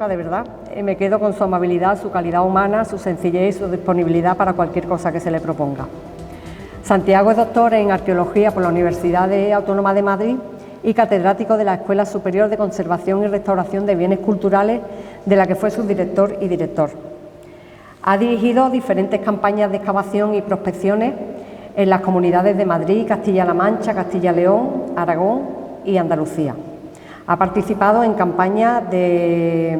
De verdad, me quedo con su amabilidad, su calidad humana, su sencillez y su disponibilidad para cualquier cosa que se le proponga. Santiago es doctor en Arqueología por la Universidad Autónoma de Madrid y catedrático de la Escuela Superior de Conservación y Restauración de Bienes Culturales, de la que fue subdirector y director. Ha dirigido diferentes campañas de excavación y prospecciones en las comunidades de Madrid, Castilla-La Mancha, Castilla-León, Aragón y Andalucía. Ha participado en campañas de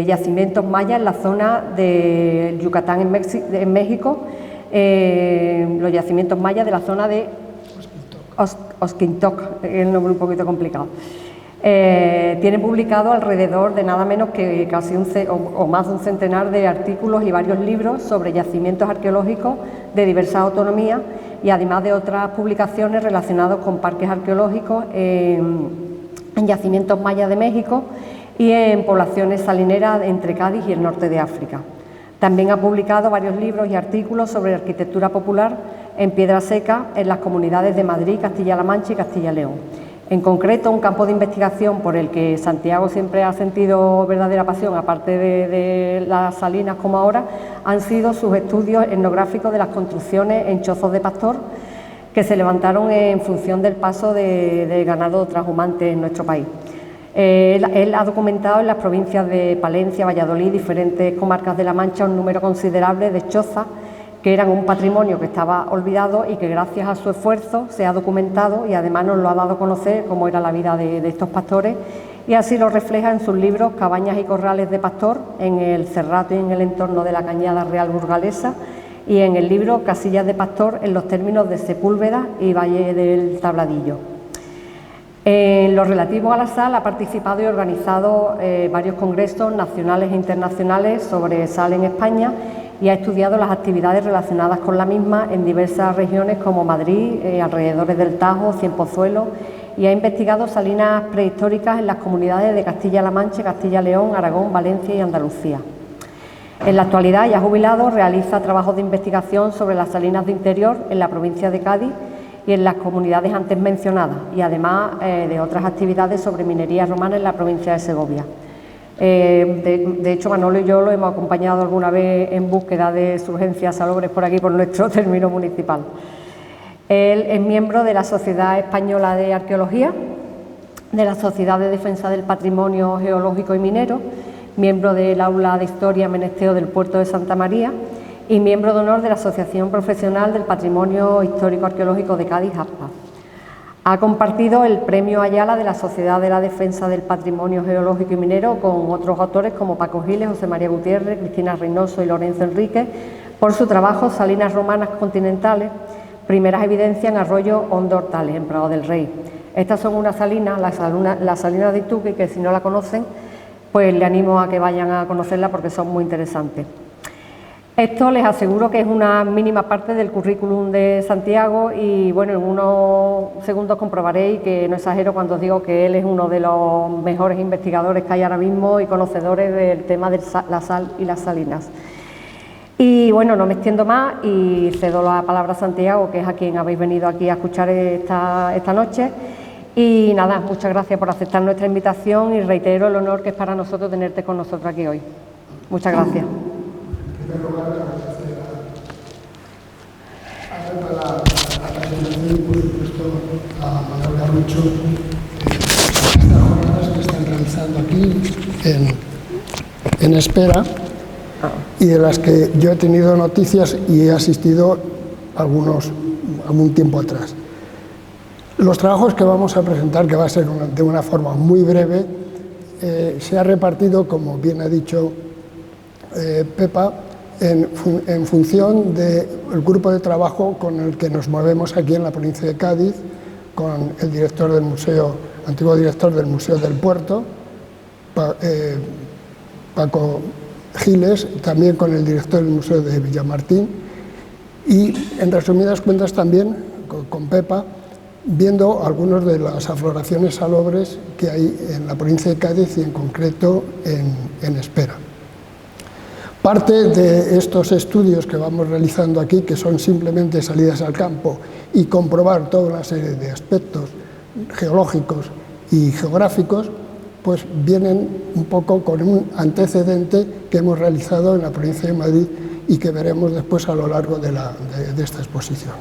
yacimientos mayas en la zona de Yucatán, en México, los yacimientos mayas de la zona de Oxquintoc, el nombre un poquito complicado. Tiene publicado alrededor de nada menos que casi o más de un centenar de artículos y varios libros sobre yacimientos arqueológicos de diversas autonomías y además de otras publicaciones relacionadas con parques arqueológicos en yacimientos mayas de México y en poblaciones salineras entre Cádiz y el norte de África. También ha publicado varios libros y artículos sobre arquitectura popular en piedra seca en las comunidades de Madrid, Castilla-La Mancha y Castilla-León. En concreto, un campo de investigación por el que Santiago siempre ha sentido verdadera pasión, aparte de las salinas como ahora, han sido sus estudios etnográficos de las construcciones en chozos de pastor que se levantaron en función del paso de ganado trashumante en nuestro país. Él ha documentado en las provincias de Palencia, Valladolid y diferentes comarcas de La Mancha un número considerable de chozas que eran un patrimonio que estaba olvidado y que gracias a su esfuerzo se ha documentado y además nos lo ha dado a conocer cómo era la vida de estos pastores, y así lo refleja en sus libros Cabañas y corrales de pastor en el Cerrato y en el entorno de la Cañada Real Burgalesa, y en el libro Casillas de pastor en los términos de Sepúlveda y Valle del Tabladillo. En lo relativo a la sal ha participado y organizado varios congresos nacionales e internacionales sobre sal en España y ha estudiado las actividades relacionadas con la misma en diversas regiones como Madrid, alrededores del Tajo, Cienpozuelos, y ha investigado salinas prehistóricas en las comunidades de Castilla-La Mancha, Castilla-León, Aragón, Valencia y Andalucía. En la actualidad, ya jubilado, realiza trabajos de investigación sobre las salinas de interior en la provincia de Cádiz y en las comunidades antes mencionadas, y además de otras actividades sobre minería romana en la provincia de Segovia. De hecho, Manolo y yo lo hemos acompañado alguna vez en búsqueda de surgencias salobres por aquí, por nuestro término municipal. Él es miembro de la Sociedad Española de Arqueología, de la Sociedad de Defensa del Patrimonio Geológico y Minero, miembro del Aula de Historia Menesteo del Puerto de Santa María y miembro de honor de la Asociación Profesional del Patrimonio Histórico Arqueológico de Cádiz, ASPA. Ha compartido el Premio Ayala de la Sociedad de la Defensa del Patrimonio Geológico y Minero con otros autores como Paco Giles, José María Gutiérrez, Cristina Reynoso y Lorenzo Enríquez por su trabajo Salinas Romanas Continentales, primeras evidencias en Arroyo Hondo Hortales, en Prado del Rey. Estas son unas salinas, las salinas de Ituqui, que si no la conocen, pues le animo a que vayan a conocerla porque son muy interesantes. Esto les aseguro que es una mínima parte del currículum de Santiago y bueno, en unos segundos comprobaréis que no exagero cuando os digo que él es uno de los mejores investigadores que hay ahora mismo y conocedores del tema de la sal y las salinas. Y bueno, no me extiendo más y cedo la palabra a Santiago, que es a quien habéis venido aquí a escuchar esta noche. Y nada, muchas gracias por aceptar nuestra invitación y reitero el honor que es para nosotros tenerte con nosotros aquí hoy. Muchas gracias. En primer lugar, agradecer a la presentación y, por supuesto, a Manuel Garrucho estas jornadas que están realizando aquí en Espera y de las que yo he tenido noticias y he asistido algún tiempo atrás. Los trabajos que vamos a presentar, que va a ser de una forma muy breve, se ha repartido, como bien ha dicho Pepa, en función del grupo de trabajo con el que nos movemos aquí en la provincia de Cádiz, con el director del museo, antiguo director del Museo del Puerto, Paco Giles, también con el director del Museo de Villamartín y, en resumidas cuentas, también con Pepa, viendo algunas de las afloraciones salobres que hay en la provincia de Cádiz y en concreto en Espera. Parte de estos estudios que vamos realizando aquí, que son simplemente salidas al campo y comprobar toda una serie de aspectos geológicos y geográficos, pues vienen un poco con un antecedente que hemos realizado en la provincia de Madrid y que veremos después a lo largo de esta exposición.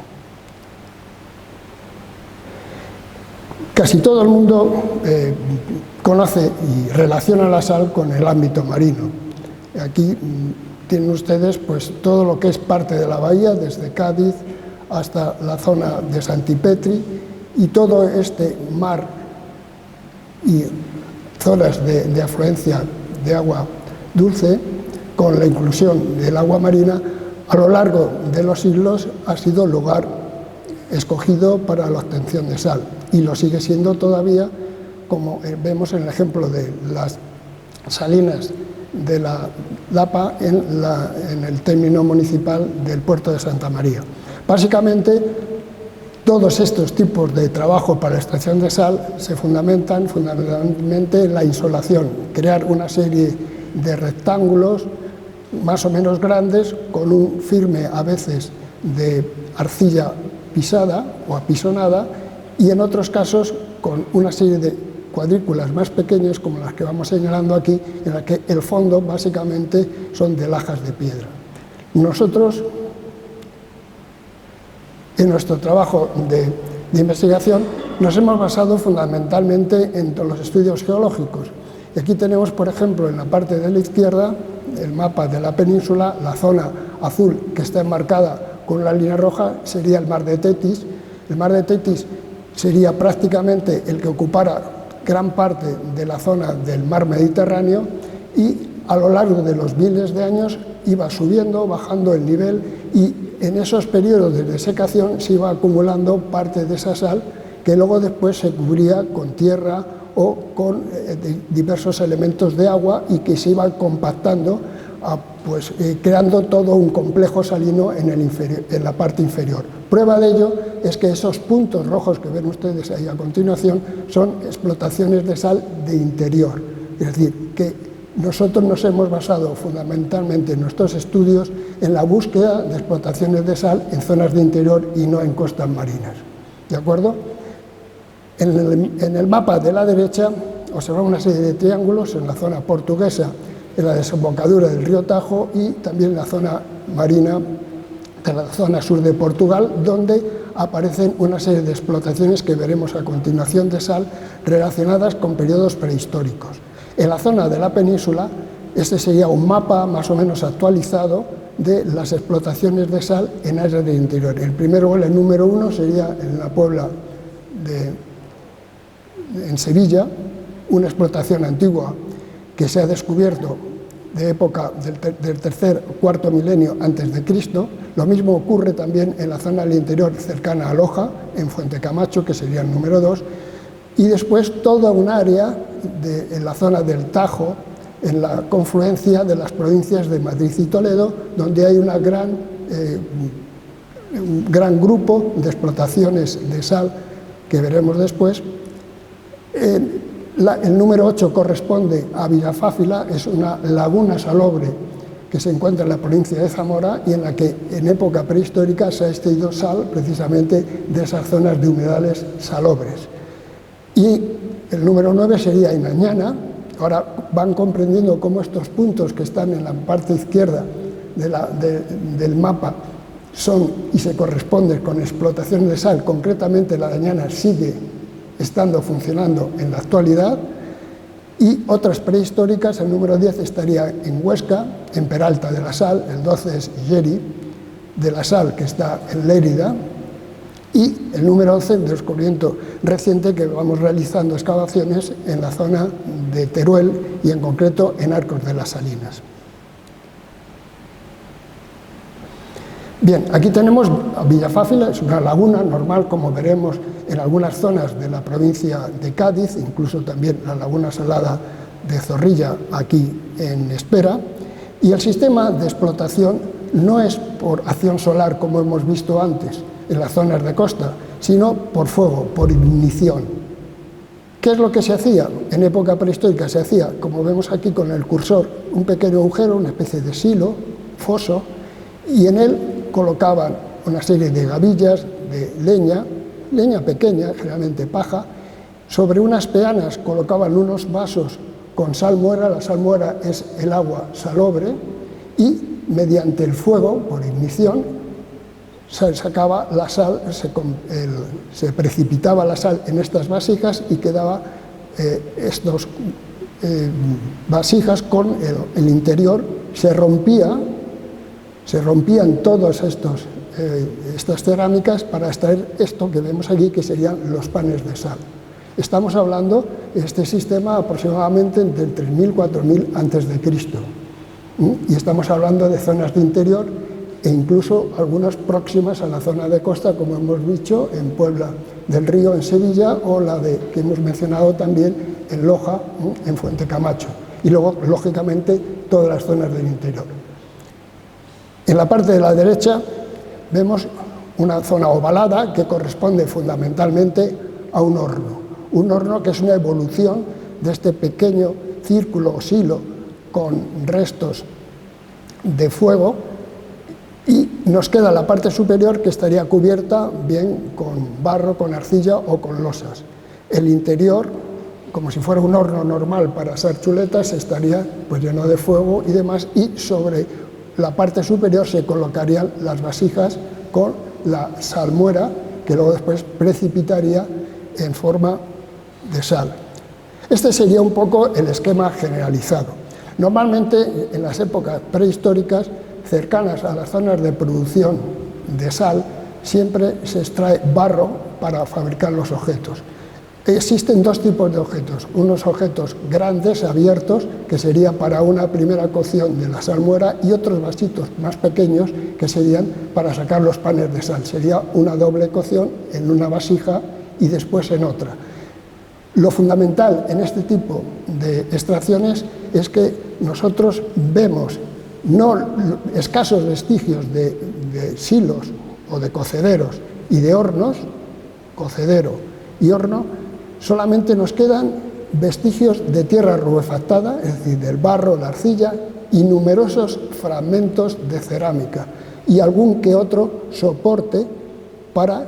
Casi todo el mundo conoce y relaciona la sal con el ámbito marino. Aquí tienen ustedes pues, todo lo que es parte de la bahía, desde Cádiz hasta la zona de Santipetri, y todo este mar y zonas de afluencia de agua dulce, con la inclusión del agua marina, a lo largo de los siglos ha sido lugar escogido para la obtención de sal, y lo sigue siendo todavía, como vemos en el ejemplo de las salinas de la Lapa en el término municipal del puerto de Santa María. Básicamente, todos estos tipos de trabajo para la extracción de sal se fundamentan fundamentalmente en la insolación, crear una serie de rectángulos más o menos grandes con un firme a veces de arcilla pisada o apisonada, y en otros casos con una serie de cuadrículas más pequeñas como las que vamos señalando aquí, en las que el fondo básicamente son de lajas de piedra. Nosotros, en nuestro trabajo de investigación, nos hemos basado fundamentalmente en todos los estudios geológicos. Y aquí tenemos, por ejemplo, en la parte de la izquierda, el mapa de la península. La zona azul que está enmarcada con una línea roja sería el mar de Tetis. El mar de Tetis sería prácticamente el que ocupara gran parte de la zona del mar Mediterráneo, y a lo largo de los miles de años iba subiendo, bajando el nivel, y en esos periodos de desecación se iba acumulando parte de esa sal que luego después se cubría con tierra o con diversos elementos de agua, y que se iba compactando, creando todo un complejo salino en la parte inferior. Prueba de ello es que esos puntos rojos que ven ustedes ahí a continuación son explotaciones de sal de interior. Es decir, que nosotros nos hemos basado fundamentalmente en nuestros estudios en la búsqueda de explotaciones de sal en zonas de interior y no en costas marinas. ¿De acuerdo? En el mapa de la derecha observamos una serie de triángulos en la zona portuguesa, en la desembocadura del río Tajo, y también en la zona marina de la zona sur de Portugal, donde aparecen una serie de explotaciones que veremos a continuación de sal relacionadas con periodos prehistóricos. En la zona de la península, este sería un mapa más o menos actualizado de las explotaciones de sal en áreas del interior. El número 1 sería en la Puebla en Sevilla, una explotación antigua que se ha descubierto de época del tercer o cuarto milenio antes de Cristo. Lo mismo ocurre también en la zona del interior cercana a Loja, en Fuente Camacho, que sería el número 2, y después toda un área en la zona del Tajo, en la confluencia de las provincias de Madrid y Toledo, donde hay un gran grupo de explotaciones de sal que veremos después. El número 8 corresponde a Villafáfila, es una laguna salobre que se encuentra en la provincia de Zamora, y en la que en época prehistórica se ha extraído sal precisamente de esas zonas de humedales salobres. Y el número 9 sería en Añana. Ahora van comprendiendo cómo estos puntos que están en la parte izquierda del mapa son y se corresponden con explotaciones de sal. Concretamente la de Añana sigue estando funcionando en la actualidad, y otras prehistóricas. El número 10 estaría en Huesca, en Peralta de la Sal. El 12 es Yeri de la Sal, que está en Lérida, y el número 11, el descubrimiento reciente, que vamos realizando excavaciones en la zona de Teruel y en concreto en Arcos de las Salinas. Bien, aquí tenemos Villafáfila, es una laguna normal, como veremos en algunas zonas de la provincia de Cádiz, incluso también la laguna salada de Zorrilla, aquí en Espera, y el sistema de explotación no es por acción solar, como hemos visto antes en las zonas de costa, sino por fuego, por ignición. ¿Qué es lo que se hacía? En época prehistórica se hacía, como vemos aquí con el cursor, un pequeño agujero, una especie de silo, foso, y en él colocaban una serie de gavillas de leña pequeña, generalmente paja. Sobre unas peanas colocaban unos vasos con salmuera, la salmuera es el agua salobre, y mediante el fuego, por ignición, se sacaba la sal, se precipitaba la sal en estas vasijas y quedaba estas vasijas con el interior, se rompían todas estas cerámicas para extraer esto que vemos aquí, que serían los panes de sal. Estamos hablando de este sistema aproximadamente entre 3.000 y 4.000 a.C. Y estamos hablando de zonas de interior e incluso algunas próximas a la zona de costa, como hemos dicho, en Puebla del Río, en Sevilla, o la que hemos mencionado también en Loja, en Fuente Camacho. Y luego, lógicamente, todas las zonas del interior. En la parte de la derecha vemos una zona ovalada que corresponde fundamentalmente a un horno que es una evolución de este pequeño círculo o silo con restos de fuego, y nos queda la parte superior que estaría cubierta bien con barro, con arcilla o con losas. El interior, como si fuera un horno normal para asar chuletas, estaría pues lleno de fuego y demás, y sobre la parte superior se colocarían las vasijas con la salmuera, que luego después precipitaría en forma de sal. Este sería un poco el esquema generalizado. Normalmente, en las épocas prehistóricas, cercanas a las zonas de producción de sal, siempre se extrae barro para fabricar los objetos. Existen dos tipos de objetos, unos objetos grandes, abiertos, que serían para una primera cocción de la salmuera, y otros vasitos más pequeños que serían para sacar los panes de sal. Sería una doble cocción en una vasija y después en otra. Lo fundamental en este tipo de extracciones es que nosotros vemos no escasos vestigios de silos o de cocederos y de hornos, cocedero y horno, solamente nos quedan vestigios de tierra rubefactada, es decir, del barro, la arcilla, y numerosos fragmentos de cerámica y algún que otro soporte para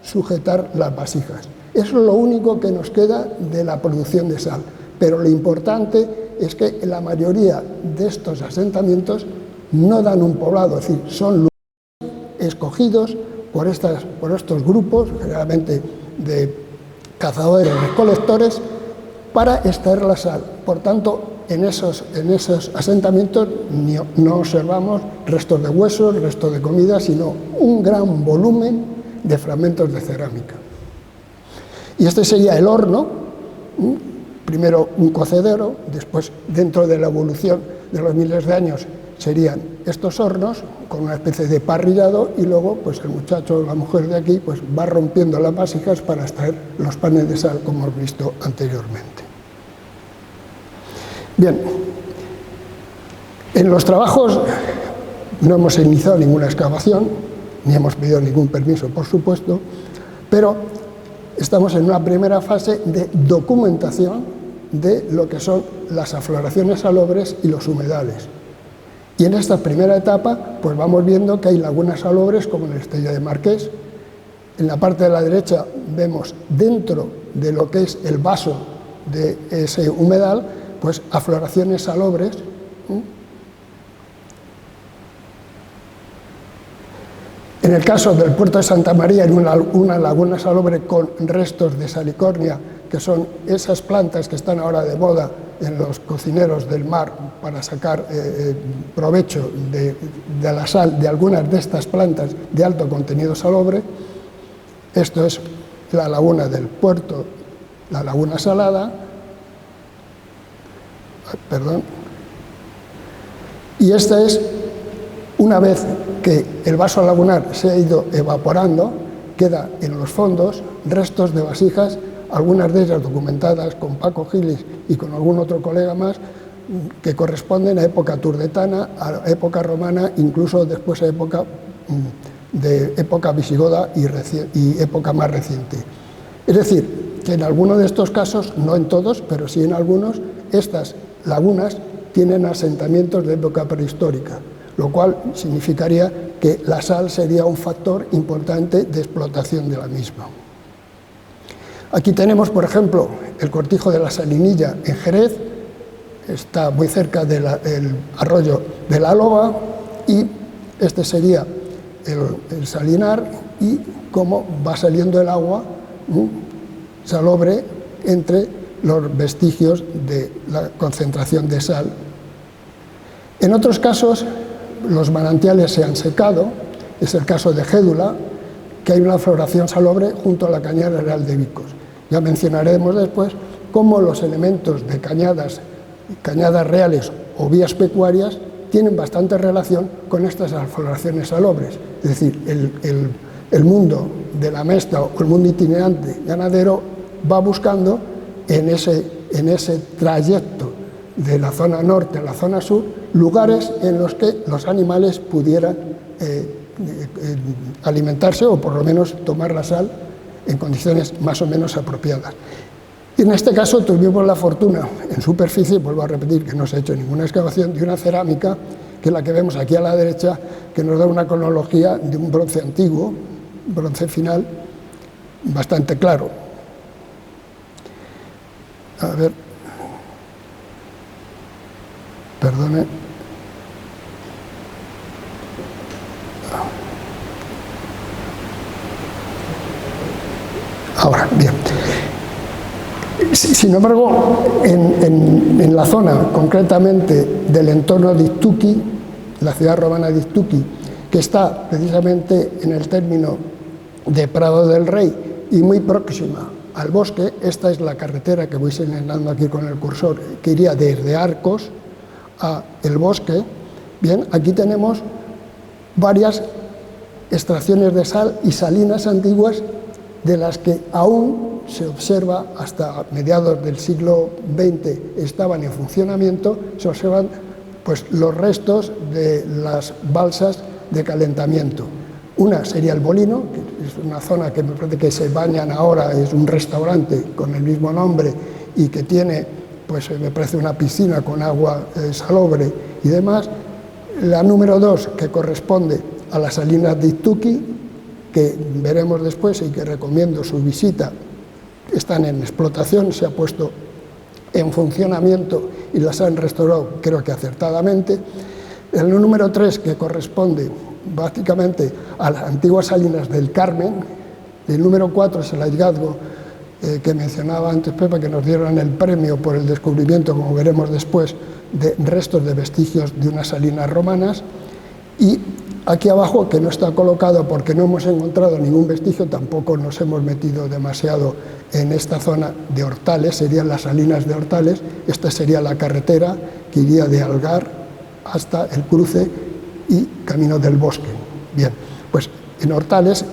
sujetar las vasijas. Eso es lo único que nos queda de la producción de sal, pero lo importante es que la mayoría de estos asentamientos no dan un poblado, es decir, son lugares escogidos por estos grupos, generalmente de cazadores-recolectores, para extraer la sal. Por tanto, en esos asentamientos no observamos restos de huesos, restos de comida, sino un gran volumen de fragmentos de cerámica. Y este sería el horno, primero un cocedero, después, dentro de la evolución de los miles de años, serían estos hornos con una especie de parrillado, y luego pues el muchacho o la mujer de aquí pues va rompiendo las vasijas para extraer los panes de sal, como hemos visto anteriormente. Bien, en los trabajos no hemos iniciado ninguna excavación, ni hemos pedido ningún permiso, por supuesto, pero estamos en una primera fase de documentación de lo que son las afloraciones salobres y los humedales. Y en esta primera etapa pues vamos viendo que hay lagunas salobres como en el Estella de Marqués. En la parte de la derecha vemos, dentro de lo que es el vaso de ese humedal, pues afloraciones salobres. En el caso del puerto de Santa María, en una laguna salobre con restos de salicornia, que son esas plantas que están ahora de moda en los cocineros del mar para sacar provecho de la sal de algunas de estas plantas de alto contenido salobre. Esto es la laguna del puerto, la laguna salada, y esta es, una vez que el vaso lagunar se ha ido evaporando, queda en los fondos restos de vasijas, algunas de ellas documentadas con Paco Gilis y con algún otro colega más, que corresponden a época turdetana, a época romana, incluso después a época de época visigoda y época más reciente. Es decir, que en algunos de estos casos, no en todos, pero sí en algunos, estas lagunas tienen asentamientos de época prehistórica, lo cual significaría que la sal sería un factor importante de explotación de la misma. Aquí tenemos, por ejemplo, el cortijo de la Salinilla en Jerez, está muy cerca del arroyo de la Loba, y este sería el salinar y cómo va saliendo el agua salobre entre los vestigios de la concentración de sal. En otros casos, los manantiales se han secado, es el caso de Gédula, que hay una floración salobre junto a la cañada real de Vicos. Ya mencionaremos después cómo los elementos de cañadas reales o vías pecuarias tienen bastante relación con estas floraciones salobres. Es decir, el mundo de la mesta o el mundo itinerante ganadero va buscando en ese trayecto de la zona norte a la zona sur lugares en los que los animales pudieran alimentarse o por lo menos tomar la sal en condiciones más o menos apropiadas. Y en este caso tuvimos la fortuna en superficie, vuelvo a repetir que no se ha hecho ninguna excavación, de una cerámica, que es la que vemos aquí a la derecha, que nos da una cronología de un bronce antiguo, bronce final, bastante claro. A ver, perdone. Ahora, bien. Sin embargo, en la zona, concretamente del entorno de Iztuqui, la ciudad romana de Iztuqui, que está precisamente en el término de Prado del Rey y muy próxima al bosque, esta es la carretera que voy señalando aquí con el cursor, que iría desde Arcos a el bosque. Bien, aquí tenemos varias extracciones de sal y salinas antiguas de las que aún se observa, hasta mediados del siglo XX estaban en funcionamiento, se observan pues, los restos de las balsas de calentamiento. Una sería el Molino, que es una zona que me parece que se bañan ahora, es un restaurante con el mismo nombre y que tiene, pues me parece, una piscina con agua salobre y demás. La número 2, que corresponde a las salinas de Iztuqui, que veremos después y que recomiendo su visita, están en explotación, se ha puesto en funcionamiento y las han restaurado, creo que acertadamente. El número 3, que corresponde básicamente a las antiguas salinas del Carmen. El número 4 es el hallazgo que mencionaba antes Pepa, que nos dieron el premio por el descubrimiento, como veremos después, de restos de vestigios de unas salinas romanas. Y aquí abajo, que no está colocado porque no hemos encontrado ningún vestigio, tampoco nos hemos metido demasiado en esta zona de Hortales, serían las salinas de Hortales. Esta sería la carretera que iría de Algar hasta el cruce y Camino del Bosque. Bien, pues en Hortales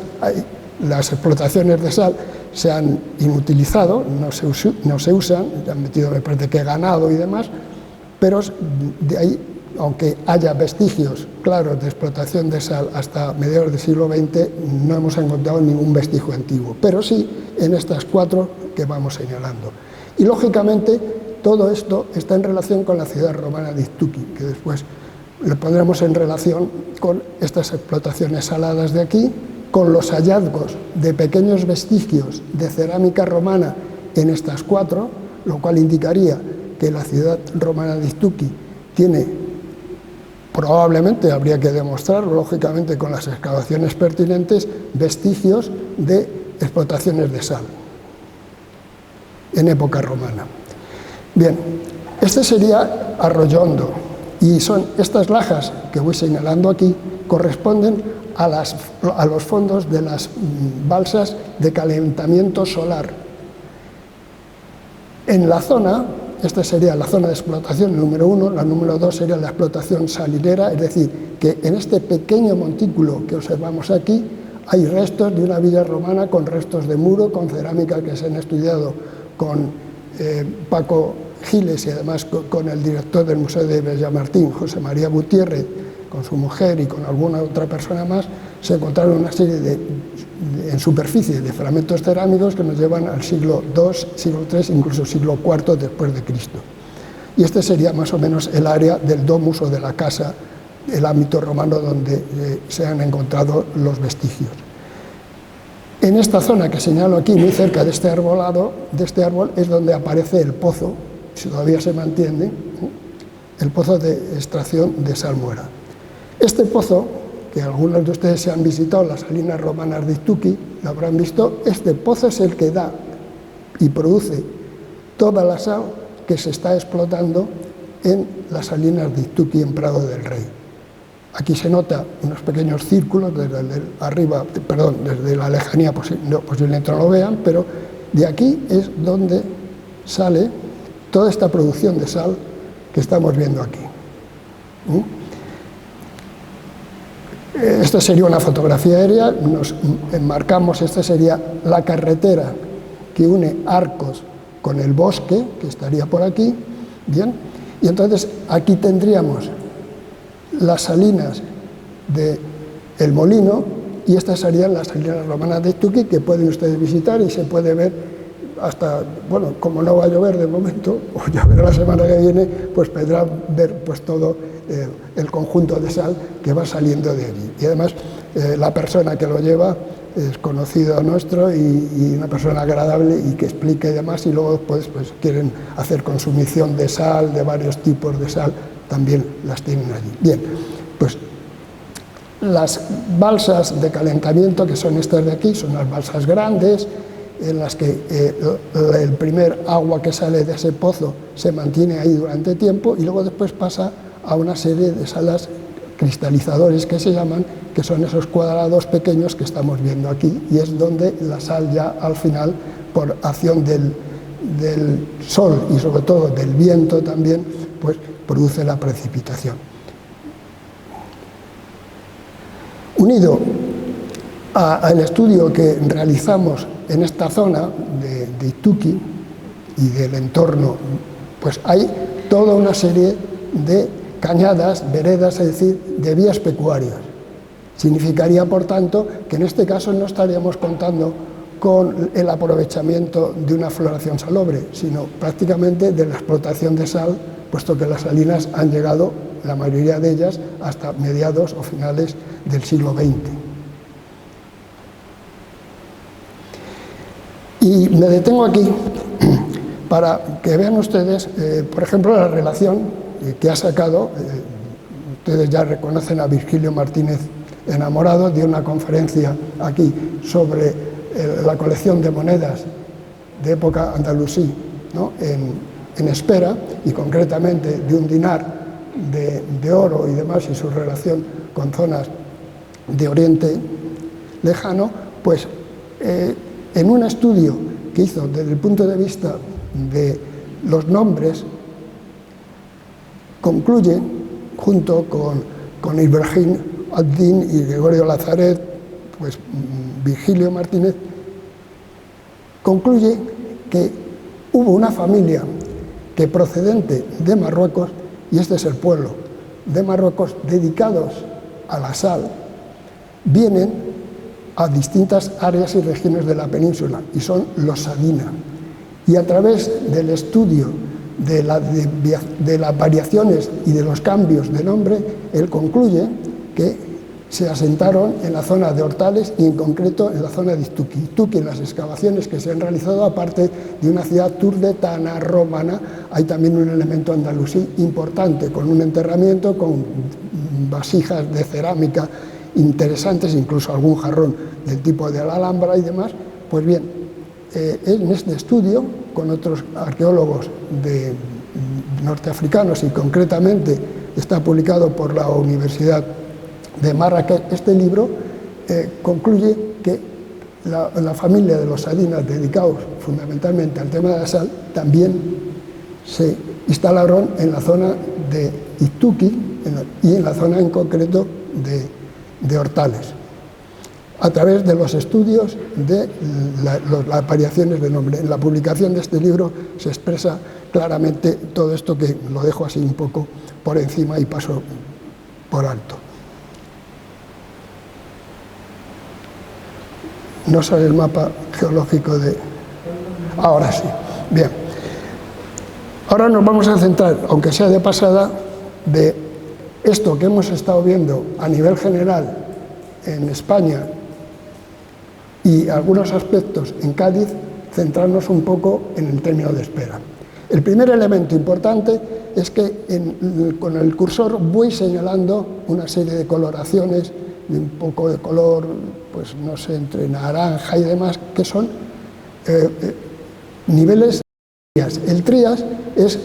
las explotaciones de sal se han inutilizado, no se usan, han metido, me parece que ganado y demás, pero de ahí, aunque haya vestigios claros de explotación de sal hasta mediados del siglo XX, no hemos encontrado ningún vestigio antiguo, pero sí en estas 4 que vamos señalando. Y lógicamente todo esto está en relación con la ciudad romana de Iztuqui, que después lo pondremos en relación con estas explotaciones saladas de aquí, con los hallazgos de pequeños vestigios de cerámica romana en estas 4, lo cual indicaría que la ciudad romana de Iztuqui tiene, probablemente habría que demostrarlo, lógicamente con las excavaciones pertinentes, vestigios de explotaciones de sal en época romana. Bien, este sería Arroyo Hondo, y son estas lajas que voy señalando aquí, corresponden a los fondos de las balsas de calentamiento solar. En la zona, esta sería la zona de explotación número 1, la número 2 sería la explotación salinera, es decir, que en este pequeño montículo que observamos aquí hay restos de una villa romana con restos de muro, con cerámica que se han estudiado con Paco Giles y además con el director del Museo de Bellamartín, José María Gutiérrez, con su mujer y con alguna otra persona más, se encontraron una serie en superficie de fragmentos cerámicos que nos llevan al siglo II, siglo III, incluso siglo IV después de Cristo. Y este sería más o menos el área del domus o de la casa, el ámbito romano donde se han encontrado los vestigios. En esta zona que señalo aquí, muy cerca de este árbol, es donde aparece el pozo, si todavía se mantiene, el pozo de extracción de salmuera. Este pozo, que algunos de ustedes se han visitado las salinas romanas de Ituqui, lo habrán visto, este pozo es el que da y produce toda la sal que se está explotando en las salinas de Ituqui en Prado del Rey. Aquí se nota unos pequeños círculos desde la lejanía, posiblemente no lo vean, pero de aquí es donde sale toda esta producción de sal que estamos viendo aquí. Esta sería una fotografía aérea, nos enmarcamos, esta sería la carretera que une Arcos con el bosque, que estaría por aquí, bien, y entonces aquí tendríamos las salinas del Molino, y estas serían las salinas romanas de Ituqui, que pueden ustedes visitar y se puede ver hasta, bueno, como no va a llover de momento, o lloverá la semana que viene, pues podrán ver pues todo el conjunto de sal que va saliendo de allí. Y además la persona que lo lleva es conocido nuestro y una persona agradable y que explique y demás, y luego pues quieren hacer consumición de sal, de varios tipos de sal, también las tienen allí. Bien, pues las balsas de calentamiento, que son estas de aquí, son las balsas grandes, en las que el primer agua que sale de ese pozo se mantiene ahí durante tiempo y luego después pasa a una serie de salas cristalizadores que se llaman, que son esos cuadrados pequeños que estamos viendo aquí, y es donde la sal ya al final, por acción del sol y sobre todo del viento también, pues produce la precipitación. Unido al estudio que realizamos en esta zona de Ituqui y del entorno, pues hay toda una serie de cañadas, veredas, es decir, de vías pecuarias. Significaría, por tanto, que en este caso no estaríamos contando con el aprovechamiento de una floración salobre, sino prácticamente de la explotación de sal, puesto que las salinas han llegado, la mayoría de ellas, hasta mediados o finales del siglo XX. Y me detengo aquí para que vean ustedes, por ejemplo, la relación que ha sacado, ustedes ya reconocen a Virgilio Martínez Enamorado, dio una conferencia aquí sobre la colección de monedas de época andalusí, ¿no? en Espera, y concretamente de un dinar de oro y demás, y su relación con zonas de Oriente Lejano, pues en un estudio que hizo desde el punto de vista de los nombres, concluye, junto con Ibrahim ad-Din y Gregorio Lazaret, pues Virgilio Martínez, concluye que hubo una familia que, procedente de Marruecos, y este es el pueblo de Marruecos, dedicados a la sal, vienen a distintas áreas y regiones de la península, y son los Sadina. Y a través del estudio de las variaciones y de los cambios de nombre, él concluye que se asentaron en la zona de Hortales y en concreto en la zona de Ituqui. Ituqui, en las excavaciones que se han realizado, aparte de una ciudad turdetana romana, hay también un elemento andalusí importante, con un enterramiento, con vasijas de cerámica interesantes, incluso algún jarrón del tipo de la Alhambra y demás. Pues bien, en este estudio, con otros arqueólogos norteafricanos, y concretamente está publicado por la Universidad de Marrakech, este libro concluye que la familia de los Sadinas, dedicados fundamentalmente al tema de la sal, también se instalaron en la zona de Ituqui y en la zona en concreto de Hortales, a través de los estudios de las variaciones de nombre. En la publicación de este libro se expresa claramente todo esto, que lo dejo así un poco por encima y paso por alto. No sale el mapa geológico de... Ahora sí. Bien. Ahora nos vamos a centrar, aunque sea de pasada, de esto que hemos estado viendo a nivel general en España y algunos aspectos en Cádiz, centrarnos un poco en el término de Espera. El primer elemento importante es que con el cursor voy señalando una serie de coloraciones, de un poco de color, pues no sé, entre naranja y demás, que son niveles de Trías. El Trías es,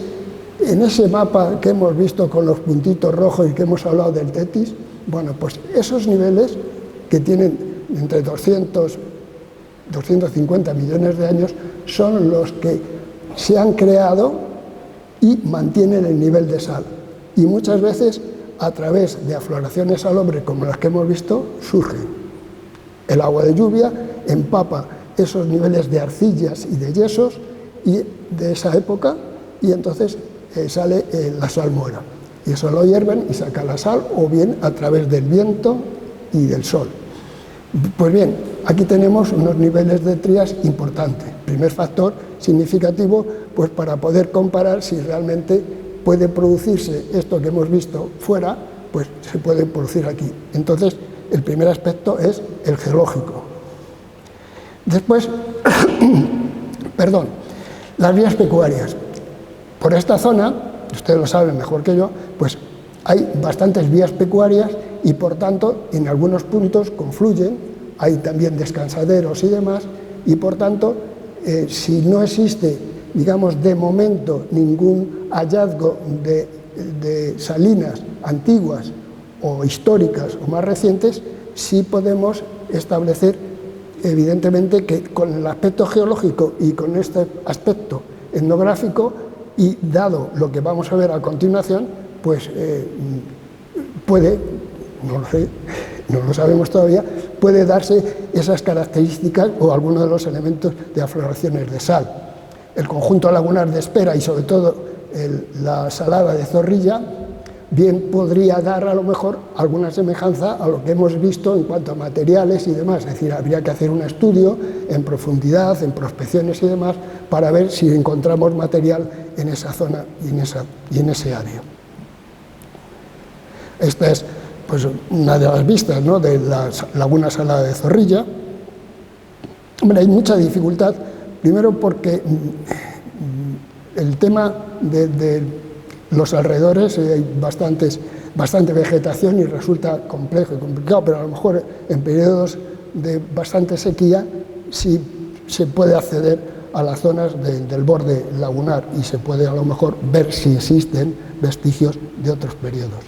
en ese mapa que hemos visto con los puntitos rojos y que hemos hablado del Tetis, bueno, pues esos niveles que tienen entre 250 millones de años son los que se han creado y mantienen el nivel de sal. Y muchas veces, a través de afloraciones salobres como las que hemos visto, surgen. El agua de lluvia empapa esos niveles de arcillas y de yesos y de esa época, y entonces sale la salmuera. Y eso lo hierven y saca la sal, o bien a través del viento y del sol. Pues bien, aquí tenemos unos niveles de Trías importantes. Primer factor significativo, pues para poder comparar si realmente puede producirse esto que hemos visto fuera, pues se puede producir aquí. Entonces, el primer aspecto es el geológico. Después, perdón, las vías pecuarias. Por esta zona, ustedes lo saben mejor que yo, pues hay bastantes vías pecuarias y por tanto en algunos puntos confluyen, hay también descansaderos y demás, y por tanto si no existe, digamos, de momento ningún hallazgo de salinas antiguas o históricas o más recientes, sí podemos establecer evidentemente que con el aspecto geológico y con este aspecto etnográfico, y dado lo que vamos a ver a continuación, pues puede, no lo sé, no lo sabemos todavía, puede darse esas características o algunos de los elementos de afloraciones de sal. El conjunto lagunar de Espera y sobre todo la salada de Zorrilla bien podría dar a lo mejor alguna semejanza a lo que hemos visto en cuanto a materiales y demás, es decir, habría que hacer un estudio en profundidad, en prospecciones y demás, para ver si encontramos material en esa zona y en ese área. Esta es pues una de las vistas, ¿no?, de la laguna salada de Zorrilla. Hombre, hay mucha dificultad, primero porque el tema de los alrededores, hay bastante vegetación y resulta complejo y complicado, pero a lo mejor en periodos de bastante sequía sí se puede acceder a las zonas del borde lagunar y se puede a lo mejor ver si existen vestigios de otros periodos.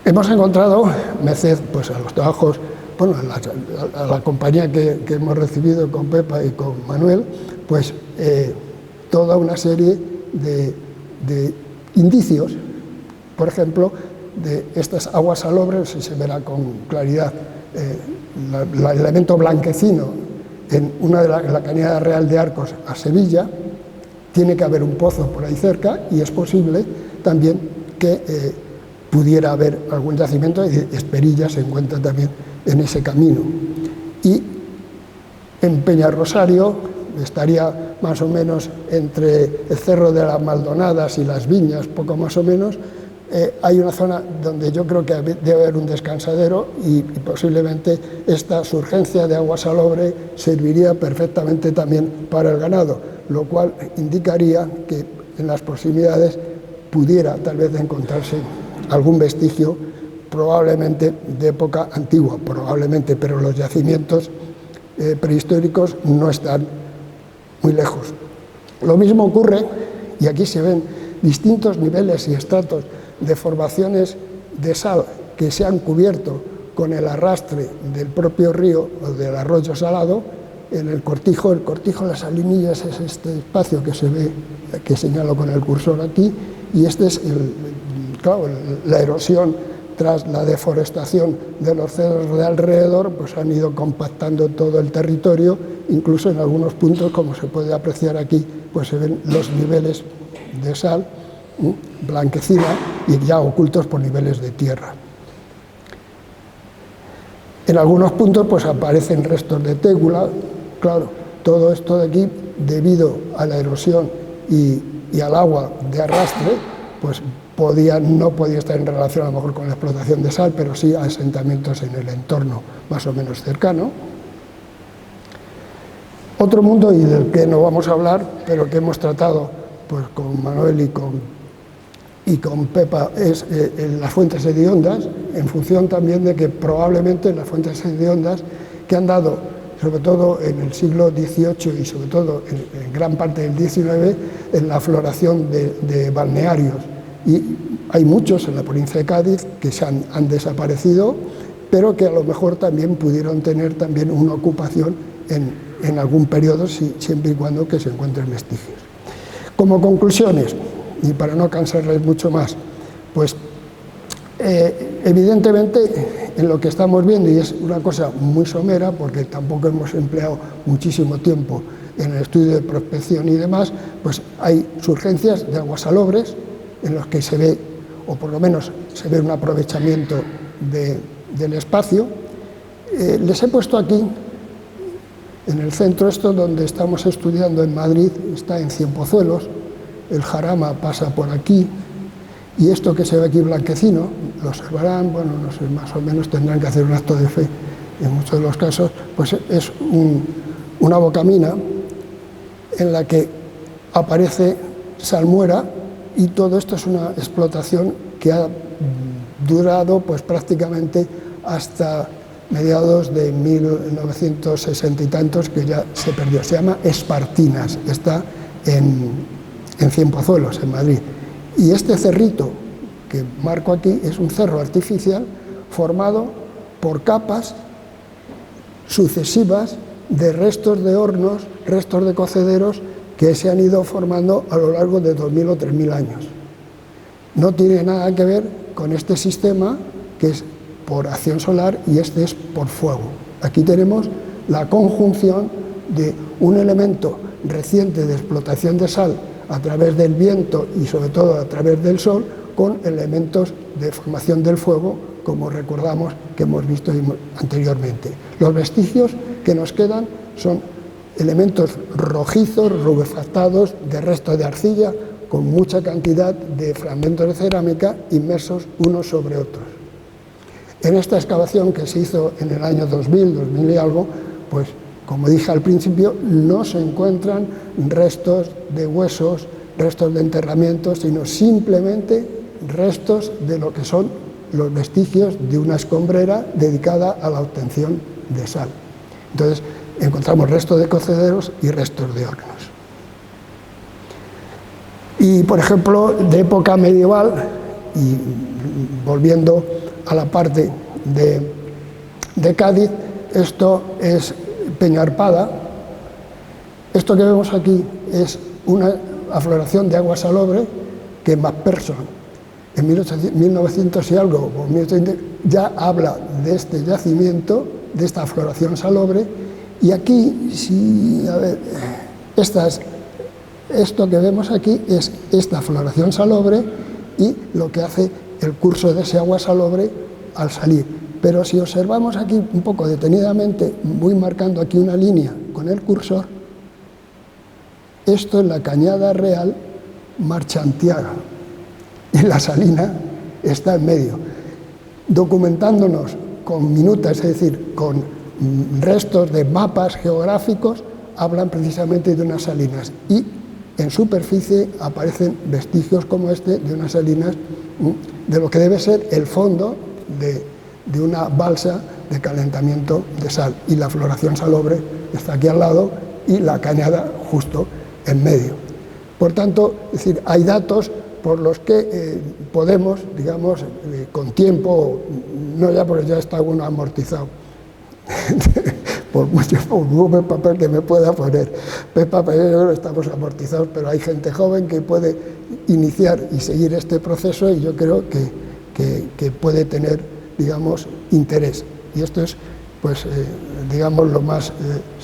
Hemos encontrado, merced pues, a los trabajos, bueno, a la compañía que hemos recibido con Pepa y con Manuel, pues toda una serie de indicios, por ejemplo, de estas aguas salobres, si se verá con claridad el elemento blanquecino en una de la cañada real de Arcos a Sevilla. Tiene que haber un pozo por ahí cerca y es posible también que pudiera haber algún yacimiento, y Esperilla se encuentra también en ese camino. Y en Peñarrosario estaría más o menos entre el Cerro de las Maldonadas y las Viñas, poco más o menos. Hay una zona donde yo creo que debe haber un descansadero y posiblemente esta surgencia de agua salobre serviría perfectamente también para el ganado, lo cual indicaría que en las proximidades pudiera tal vez encontrarse algún vestigio, probablemente de época antigua, probablemente, pero los yacimientos prehistóricos no están muy lejos. Lo mismo ocurre, y aquí se ven distintos niveles y estratos de formaciones de sal que se han cubierto con el arrastre del propio río o del arroyo salado en el cortijo. El cortijo, las salinillas, es este espacio que se ve, que señalo con el cursor aquí, y este es claro, la erosión tras la deforestación de los cedros de alrededor, pues han ido compactando todo el territorio, incluso en algunos puntos, como se puede apreciar aquí, pues se ven los niveles de sal blanquecina y ya ocultos por niveles de tierra. En algunos puntos pues aparecen restos de tégula. Claro, todo esto de aquí, debido a la erosión y al agua de arrastre, pues no podía estar en relación a lo mejor con la explotación de sal, pero sí a asentamientos en el entorno más o menos cercano. Otro mundo, y del que no vamos a hablar, pero que hemos tratado pues con Manuel y con Pepa, es las fuentes hediondas, en función también de que probablemente las fuentes hediondas que han dado, sobre todo en el siglo XVIII y sobre todo en gran parte del XIX, en la floración de balnearios. Y hay muchos en la provincia de Cádiz que han desaparecido, pero que a lo mejor también pudieron tener también una ocupación en algún periodo, siempre y cuando que se encuentren vestigios. Como conclusiones, y para no cansarles mucho más, pues evidentemente en lo que estamos viendo, y es una cosa muy somera porque tampoco hemos empleado muchísimo tiempo en el estudio de prospección y demás, pues hay surgencias de aguas salobres en los que se ve, o por lo menos se ve un aprovechamiento del espacio. Les he puesto aquí, en el centro, esto donde estamos estudiando en Madrid, está en Cienpozuelos, el Jarama pasa por aquí, y esto que se ve aquí blanquecino, lo observarán, bueno, no sé, más o menos tendrán que hacer un acto de fe en muchos de los casos, pues es una bocamina en la que aparece salmuera, y todo esto es una explotación que ha durado pues prácticamente hasta mediados de 1960 y tantos, que ya se perdió. Se llama Espartinas, está en Cienpozuelos, en Madrid. Y este cerrito que marco aquí es un cerro artificial formado por capas sucesivas de restos de hornos, restos de cocederos que se han ido formando a lo largo de 2000 o 3000 años. No tiene nada que ver con este sistema que es por acción solar y este es por fuego. Aquí tenemos la conjunción de un elemento reciente de explotación de sal a través del viento y sobre todo a través del sol, con elementos de formación del fuego, como recordamos que hemos visto anteriormente. Los vestigios que nos quedan son elementos rojizos, rubefactados, de restos de arcilla, con mucha cantidad de fragmentos de cerámica inmersos unos sobre otros. En esta excavación que se hizo en el año 2000 y algo, pues como dije al principio, no se encuentran restos de huesos, restos de enterramientos, sino simplemente restos de lo que son los vestigios de una escombrera dedicada a la obtención de sal. Entonces, encontramos restos de cocederos y restos de hornos. Y, por ejemplo, de época medieval, y volviendo a la parte de Cádiz, esto es Peñarpada. Esto que vemos aquí es una afloración de agua salobre que MacPherson en 1900 y algo, o 1800, ya habla de este yacimiento, de esta afloración salobre, y aquí, esto que vemos aquí es esta afloración salobre y lo que hace el curso de ese agua salobre al salir. Pero si observamos aquí un poco detenidamente, voy marcando aquí una línea con el cursor, esto es la Cañada Real Marchantiaga y la salina está en medio. Documentándonos con minutas, es decir, con restos de mapas geográficos, hablan precisamente de unas salinas y en superficie aparecen vestigios como este de unas salinas, de lo que debe ser el fondo de una balsa de calentamiento de sal, y la floración salobre está aquí al lado y la cañada justo en medio. Por tanto, es decir, hay datos por los que podemos, digamos, con tiempo, no ya porque ya está uno amortizado, por mucho volumen de papel que me pueda poner, Pepa, pero estamos amortizados, pero hay gente joven que puede iniciar y seguir este proceso, y yo creo que puede tener, digamos, interés. Y esto es, pues, digamos, lo más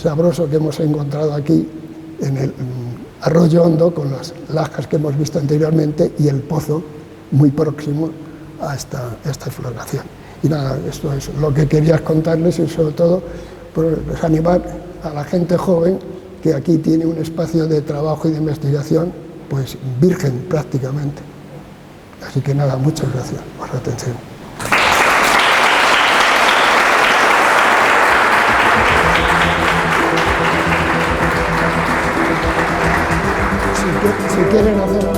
sabroso que hemos encontrado aquí en el Arroyo Hondo, con las lajas que hemos visto anteriormente y el pozo muy próximo a esta exploración. Y nada, esto es lo que quería contarles y sobre todo pues, animar a la gente joven que aquí tiene un espacio de trabajo y de investigación pues virgen prácticamente. Así que nada, muchas gracias por la atención. Si quieren hacer